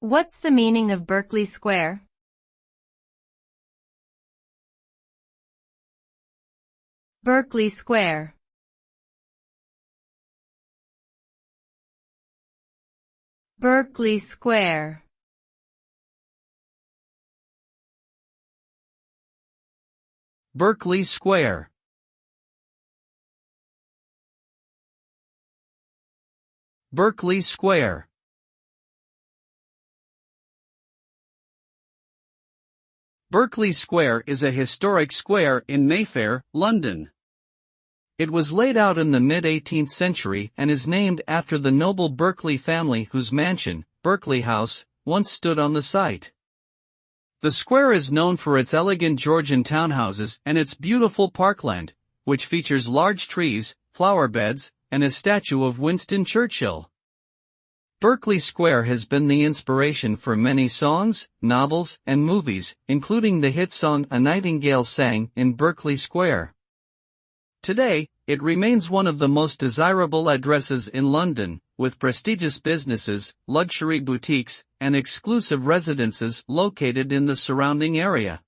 What's the meaning of Berkeley Square? Berkeley Square. Berkeley Square. Berkeley Square. Berkeley Square. Berkeley Square is a historic square in Mayfair, London. It was laid out in the mid-18th century and is named after the noble Berkeley family whose mansion, Berkeley House, once stood on the site. The square is known for its elegant Georgian townhouses and its beautiful parkland, which features large trees, flower beds, and a statue of Winston Churchill. Berkeley Square has been the inspiration for many songs, novels, and movies, including the hit song A Nightingale Sang in Berkeley Square. Today, it remains one of the most desirable addresses in London, with prestigious businesses, luxury boutiques, and exclusive residences located in the surrounding area.